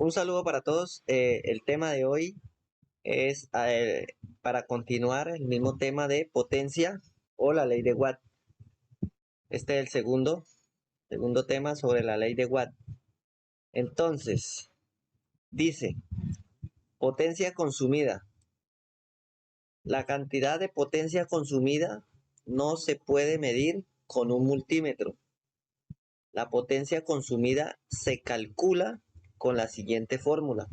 Un saludo para todos. El tema de hoy es para continuar el mismo tema de potencia o la ley de Watt. Este es el segundo tema sobre la ley de Watt. Entonces, dice, potencia consumida. La cantidad de potencia consumida no se puede medir con un multímetro. La potencia consumida se calcula con la siguiente fórmula.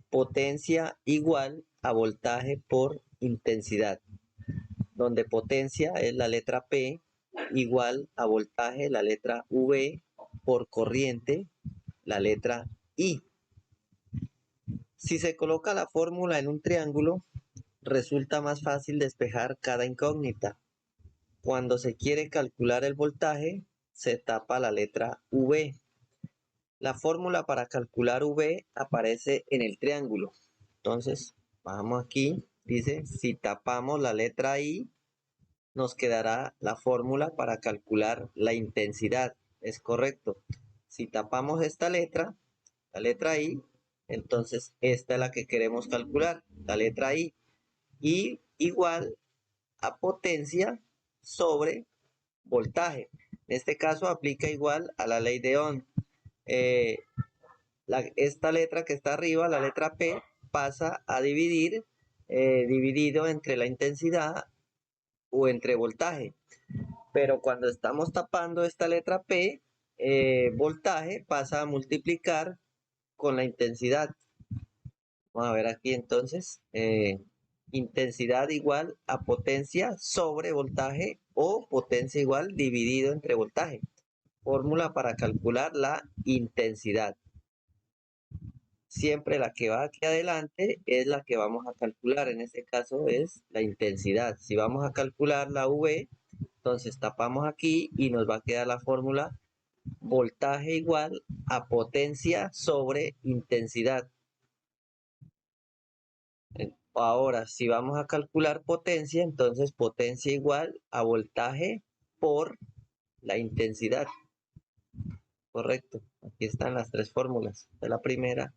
Potencia igual a voltaje por intensidad, donde potencia es la letra P, igual a voltaje la letra V, por corriente la letra I. Si se coloca la fórmula en un triángulo, resulta más fácil despejar cada incógnita. Cuando se quiere calcular el voltaje, se tapa la letra V. La fórmula para calcular V aparece en el triángulo. Entonces, vamos aquí, dice, si tapamos la letra I, nos quedará la fórmula para calcular la intensidad. Es correcto. Si tapamos esta letra, la letra I, entonces esta es la que queremos calcular, la letra I. Y igual a potencia sobre voltaje. En este caso aplica igual a la ley de Ohm. Esta letra que está arriba, la letra P, pasa a dividido entre la intensidad o entre voltaje. Pero cuando estamos tapando esta letra P, voltaje pasa a multiplicar con la intensidad. Vamos a ver aquí entonces, intensidad igual a potencia sobre voltaje o potencia igual dividido entre voltaje. Fórmula para calcular la intensidad. Siempre la que va aquí adelante es la que vamos a calcular. En este caso es la intensidad. Si vamos a calcular la V, entonces tapamos aquí y nos va a quedar la fórmula voltaje igual a potencia sobre intensidad. Ahora, si vamos a calcular potencia, entonces potencia igual a voltaje por la intensidad. Correcto. Aquí están las tres fórmulas. De la primera.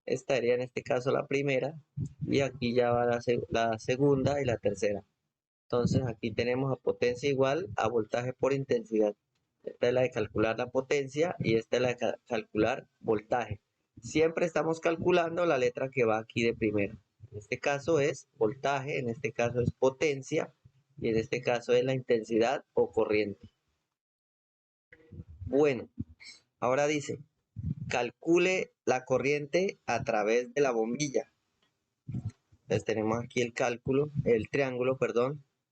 Esta sería en este caso la primera. Y aquí ya va la segunda y la tercera. Entonces aquí tenemos a potencia igual a voltaje por intensidad. Esta es la de calcular la potencia y esta es la de calcular voltaje. Siempre estamos calculando la letra que va aquí de primera. En este caso es voltaje, en este caso es potencia y en este caso es la intensidad o corriente. Bueno, ahora dice, calcule la corriente a través de la bombilla. Entonces tenemos aquí el triángulo,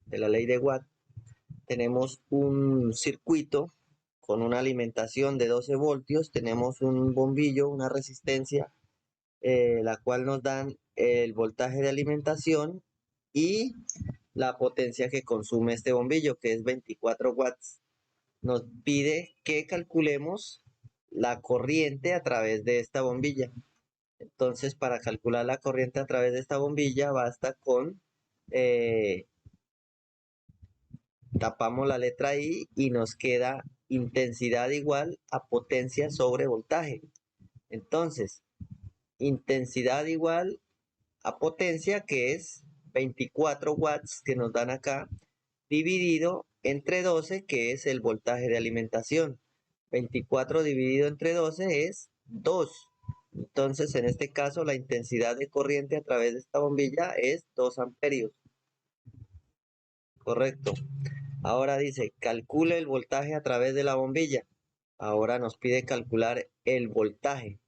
de la ley de Watt. Tenemos un circuito con una alimentación de 12 voltios, tenemos un bombillo, una resistencia, la cual nos dan el voltaje de alimentación y la potencia que consume este bombillo, que es 24 watts. Nos pide que calculemos la corriente a través de esta bombilla. Entonces, para calcular la corriente a través de esta bombilla, basta con tapamos la letra I y nos queda intensidad igual a potencia sobre voltaje. Entonces, intensidad igual a potencia, que es 24 watts que nos dan acá, dividido entre 12, que es el voltaje de alimentación. 24 dividido entre 12 es 2. Entonces, en este caso, la intensidad de corriente a través de esta bombilla es 2 amperios. Correcto. Ahora dice, calcule el voltaje a través de la bombilla. Ahora nos pide calcular el voltaje.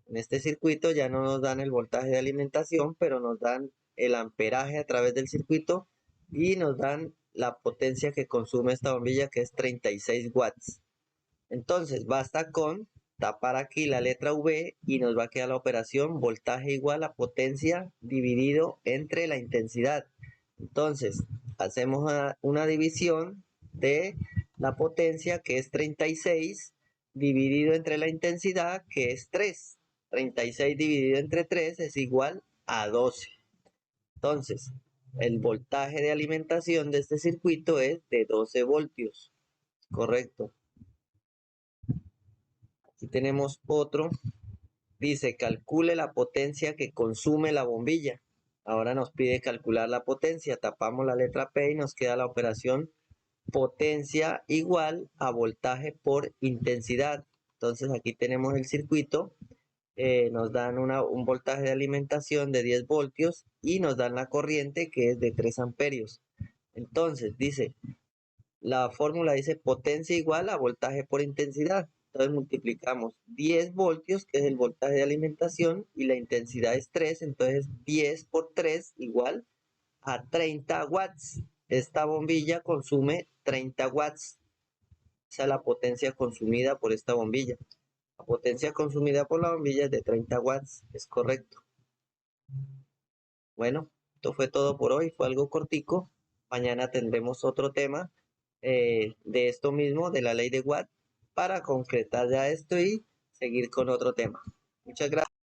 En este circuito ya no nos dan el voltaje de alimentación, pero nos dan el amperaje a través del circuito y nos dan la potencia que consume esta bombilla, que es 36 watts. Entonces, basta con tapar aquí la letra V y nos va a quedar la operación voltaje igual a potencia dividido entre la intensidad. Entonces, hacemos una división de la potencia, que es 36, dividido entre la intensidad, que es 3. 36 dividido entre 3 es igual a 12. Entonces, el voltaje de alimentación de este circuito es de 12 voltios. Correcto. Aquí tenemos otro Dice, calcule la potencia que consume la bombilla. Ahora nos pide calcular la potencia. Tapamos la letra P y nos queda la operación potencia igual a voltaje por intensidad. Entonces aquí tenemos el circuito. Nos dan un voltaje de alimentación de 10 voltios y nos dan la corriente que es de 3 amperios. Entonces dice, la fórmula dice potencia igual a voltaje por intensidad. Entonces multiplicamos 10 voltios, que es el voltaje de alimentación, y la intensidad es 3, entonces 10 por 3 igual a 30 watts. Esta bombilla consume 30 watts. Esa es la potencia consumida por esta bombilla. La potencia consumida por la bombilla es de 30 watts, es correcto. Bueno, esto fue todo por hoy, fue algo cortico. Mañana tendremos otro tema de esto mismo, de la ley de Watt, para concretar ya esto y seguir con otro tema. Muchas gracias.